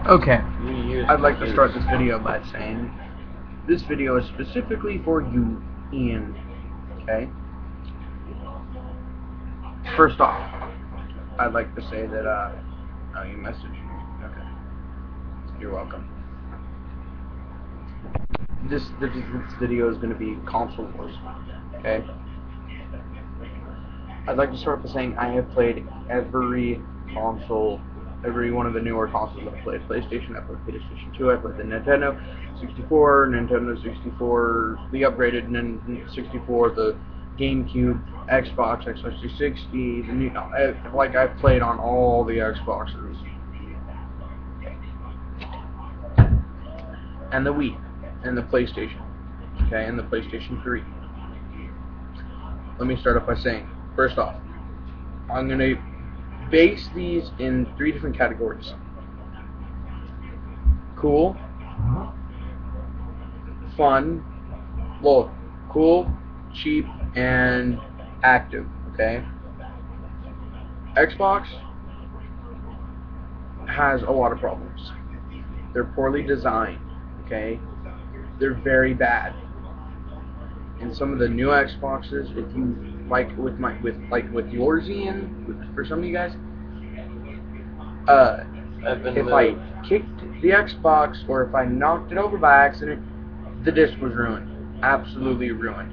Okay, I'd like to start this video by saying this video is specifically for you, Ian. Okay? First off, I'd like to say that, oh, you messaged me. Okay. You're welcome. This video is going to be console wars. Okay? I'd like to start by saying I have played every console, every one of the newer consoles I've played. PlayStation, I played PlayStation 2, I played the Nintendo 64, Nintendo 64, the upgraded Nintendo 64, the GameCube, Xbox 360, the new, like I've played on all the Xboxes. And the Wii, and the PlayStation, okay, and the PlayStation 3. Let me start off by saying, first off, I'm going to base these in 3 different categories. Cool, fun, well, cool, cheap, and active, okay? Xbox has a lot of problems. They're poorly designed, okay? They're very bad. And some of the new Xboxes, if you like with yours, Ian, for some of you guys, if I kicked the Xbox or if I knocked it over by accident, the disc was ruined. Absolutely ruined.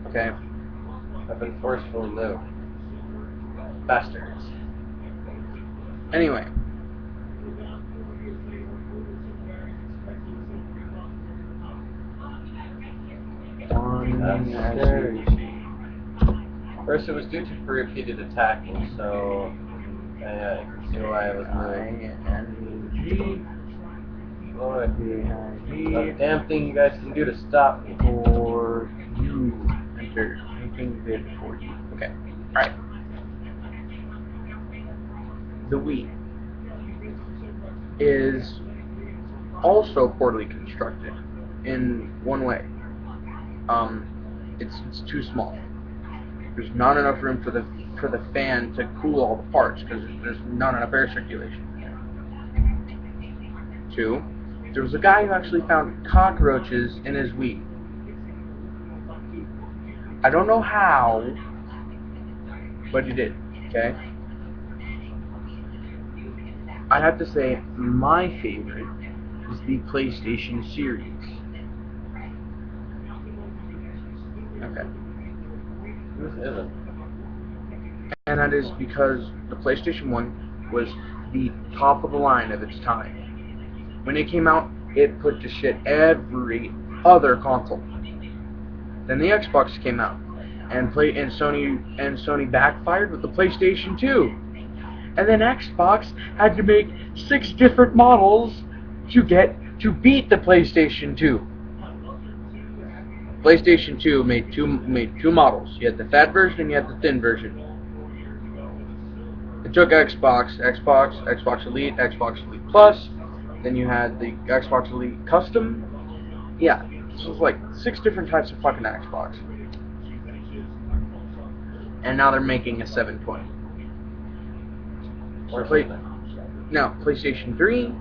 Okay? I've been forcefully moved. Bastards. Anyway. First, it was due to repeated attacking, so I can see why I was moved. The damn thing you guys can do to stop me. For you. Enter anything good for you. Okay. Alright. The Wii is also poorly constructed in one way. It's too small. There's not enough room for the fan to cool all the parts because there's not enough air circulation. 2, there was a guy who actually found cockroaches in his Wii. I don't know how, but he did. Okay. I have to say my favorite is the PlayStation series. Okay. And that is because the PlayStation 1 was the top of the line of its time. When it came out, it put to shit every other console. Then the Xbox came out, and Sony backfired with the PlayStation 2. And then Xbox had to make 6 different models to beat the PlayStation 2. PlayStation 2 made two models. You had the fat version and you had the thin version. It took Xbox Elite, Xbox Elite Plus, then you had the Xbox Elite Custom. Yeah, so it's like 6 different types of fucking Xbox. And now they're making a 720. Now, PlayStation 3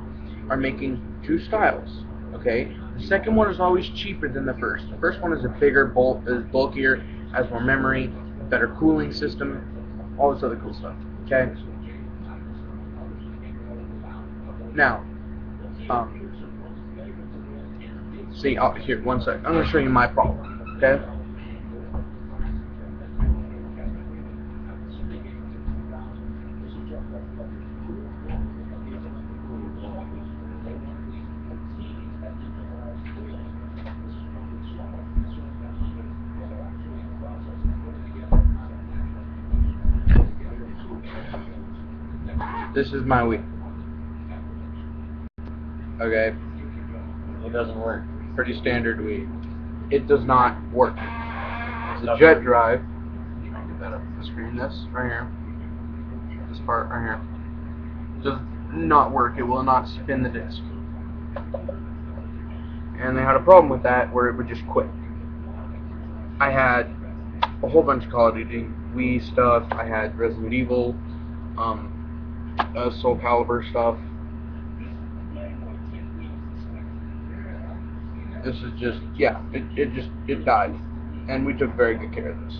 are making 2 styles. Okay? The second one is always cheaper than the first. The first one is a bigger, is bulkier, has more memory, better cooling system, all this other cool stuff. Okay? Now, see, here, one sec. I'm going to show you my problem. Okay? This is my Wii. Okay? It doesn't work. Pretty standard Wii. It does not work. It's a jet drive. Screen this right here. This part right here. Does not work. It will not spin the disc. And they had a problem with that where it would just quit. I had a whole bunch of Call of Duty Wii stuff. I had Resident Evil. Soul Calibur stuff. This is just, yeah, it died. And we took very good care of this.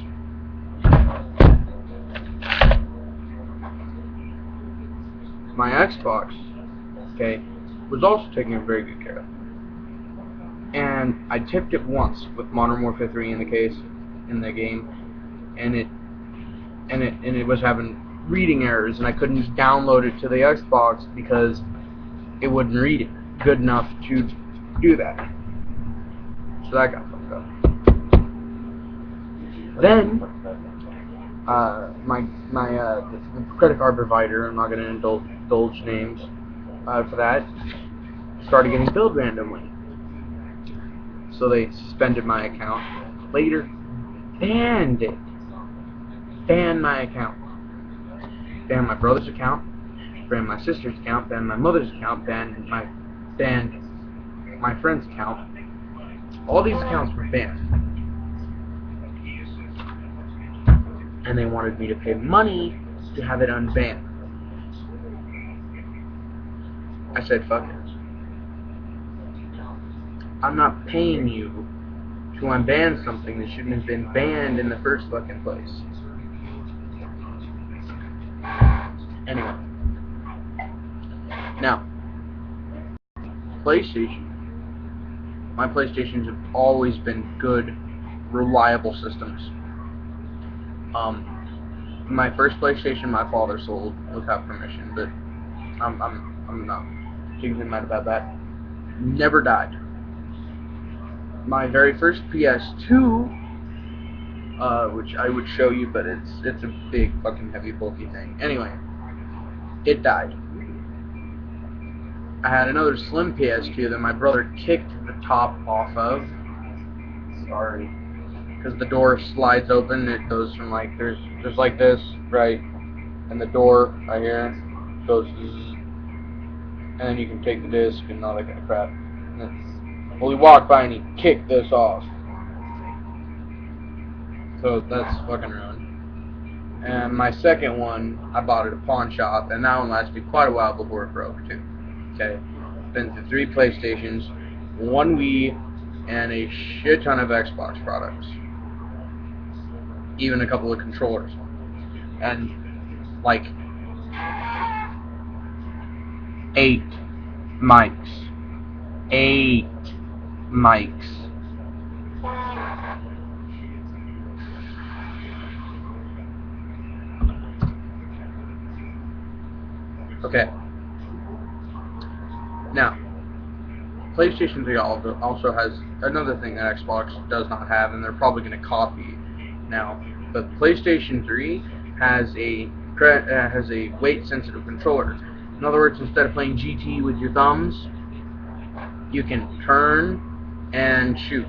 My Xbox, okay, was also taken very good care of. And I tipped it once with Modern Warfare 3 in the case, in the game, and it was having reading errors, and I couldn't download it to the Xbox because it wouldn't read it good enough to do that. So that got fucked up. Then, the credit card provider, I'm not going to indulge names for that, started getting billed randomly. So they suspended my account. Later, banned it. Banned my account. Banned my brother's account. Banned my sister's account. Banned my mother's account. Banned my friend's account. All these accounts were banned. And they wanted me to pay money to have it unbanned. I said, fuck it. I'm not paying you to unban something that shouldn't have been banned in the first fucking place. Anyway. Now, PlayStation. My PlayStations have always been good, reliable systems. My first PlayStation my father sold without permission, but I'm not taking him mad about that. Never died. My very first PS2, which I would show you, but it's a big fucking heavy bulky thing. Anyway, it died. I had another slim PS2 that my brother kicked the top off of. Sorry. Because the door slides open, it goes from like, there's just like this, right? And the door right here goes zzz, and then you can take the disc and all that kind of crap. Well, he walked by and he kicked this off. So that's fucking ruined. And my second one, I bought at a pawn shop, and that one lasted me quite a while before it broke too. Okay, been through 3 PlayStations, 1 Wii, and a shit ton of Xbox products. Even a couple of controllers. And like 8 mics. 8 mics. Okay. Now, PlayStation 3 also has another thing that Xbox does not have, and they're probably going to copy now. But PlayStation 3 has a weight-sensitive controller. In other words, instead of playing GT with your thumbs, you can turn and shoot.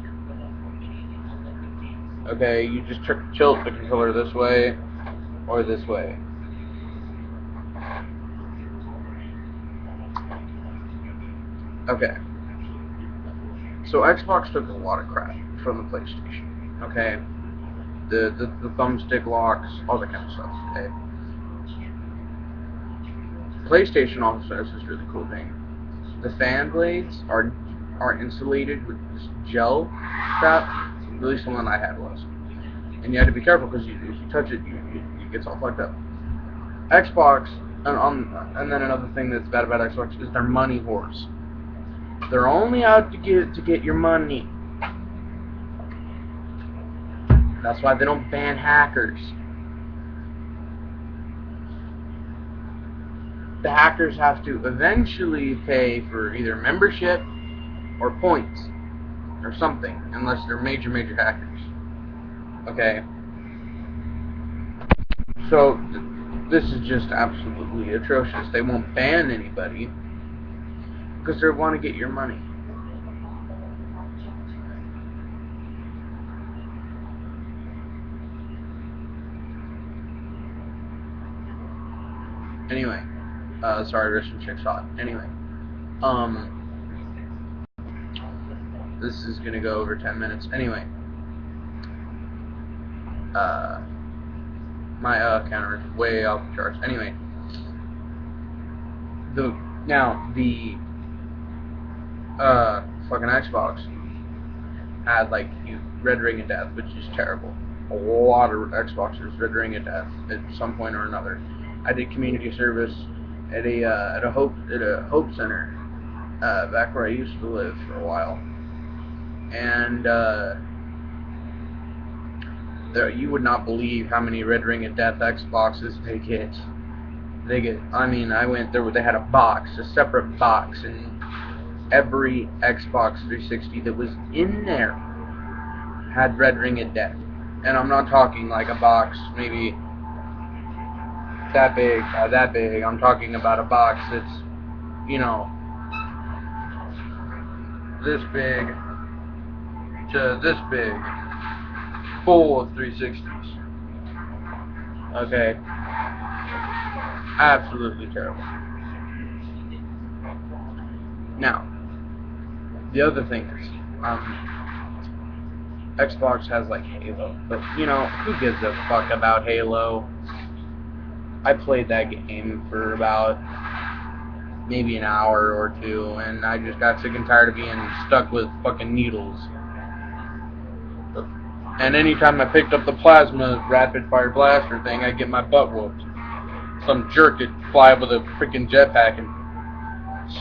Okay, you just tilt the controller this way or this way. Okay. So Xbox took a lot of crap from the PlayStation. Okay. The thumbstick locks, all that kind of stuff. Okay. PlayStation also has this really cool thing. The fan blades are insulated with this gel crap. At least the one I had was. And you had to be careful because if you touch it, it gets all fucked up. Xbox, and then another thing that's bad about Xbox is they're money whores. They're only out to get your money. That's why they don't ban hackers. The hackers have to eventually pay for either membership or points or something, unless they're major hackers. Okay. So this is just absolutely atrocious. They won't ban anybody because they want to get your money. Anyway, sorry, Russian chick shot. Anyway, this is gonna go over 10 minutes. Anyway, my counter is way off the charts. Anyway, the fucking Xbox had like Red Ring of Death, which is terrible. A lot of Xboxers Red Ring of Death at some point or another. I did community service at a Hope Center back where I used to live for a while, and you would not believe how many Red Ring of Death Xboxes they get. I mean, I went there. They had a separate box, and every Xbox 360 that was in there had Red Ring of Death. And I'm not talking like a box maybe that big. I'm talking about a box that's, you know, this big to this big, full of 360s. Okay? Absolutely terrible. Now, the other thing is, Xbox has like Halo, but you know, who gives a fuck about Halo? I played that game for about maybe an hour or two, and I just got sick and tired of being stuck with fucking needles. And anytime I picked up the plasma rapid fire blaster thing, I'd get my butt whooped. Some jerk would fly up with a freaking jetpack and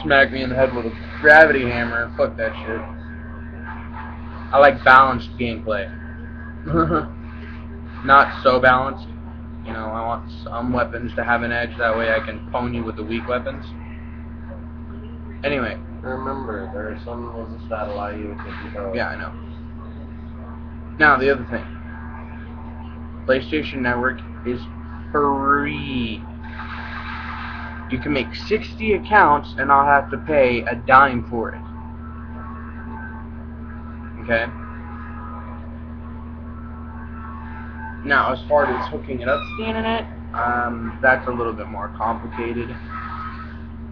smack me in the head with a gravity hammer, and fuck that shit. I like balanced gameplay. Not so balanced. You know, I want some weapons to have an edge, that way I can pwn you with the weak weapons. Anyway. Remember, there are some ones that allow you to do both. Yeah, I know. Now, the other thing. PlayStation Network is free. You can make 60 accounts and I'll have to pay a dime for it. Okay? Now, as far as hooking it up to the internet, that's a little bit more complicated.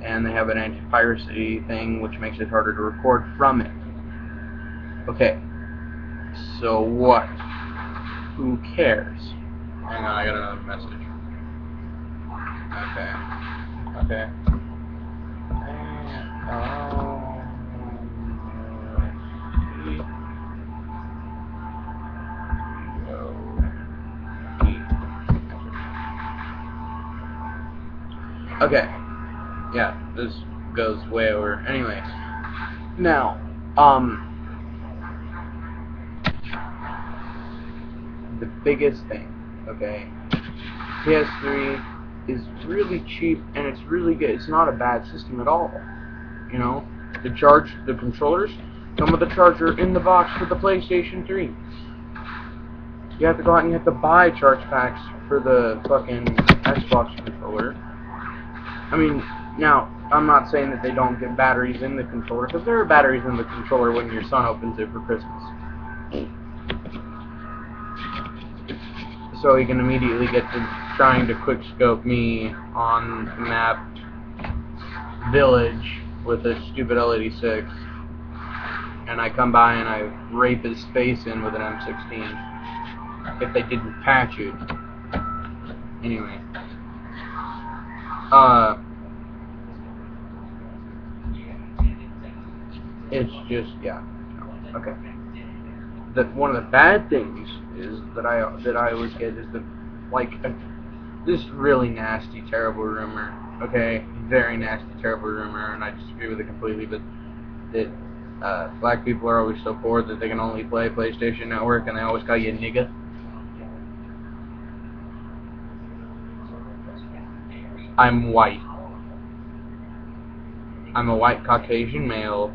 And they have an anti-piracy thing, which makes it harder to record from it. Okay. So what? Who cares? Hang on, I got another message. Okay. Okay. Yeah, this goes way over. Anyway. Now, the biggest thing, okay? PS3 is really cheap and it's really good. It's not a bad system at all. You know, the controllers come with a charger in the box for the PlayStation 3. You have to go out and you have to buy charge packs for the fucking Xbox controller. I mean, now, I'm not saying that they don't get batteries in the controller, because there are batteries in the controller when your son opens it for Christmas. So he can immediately get to trying to quickscope me on the map Village with a stupid LED6, and I come by and I rape his face in with an M16 if they didn't patch it. Anyway, it's just, yeah, okay. One of the bad things is that I always get is this really nasty, terrible rumor. Okay, very nasty, terrible rumor, and I disagree with it completely. But that black people are always so poor that they can only play PlayStation Network, and they always call you a nigga. I'm white. I'm a white Caucasian male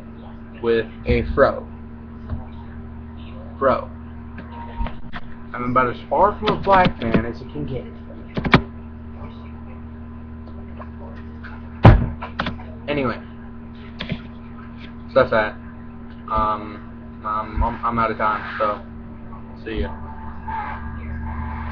with a fro. Bro, I'm about as far from a black man as it can get. Anyway, so that's that. I'm out of time, so see ya.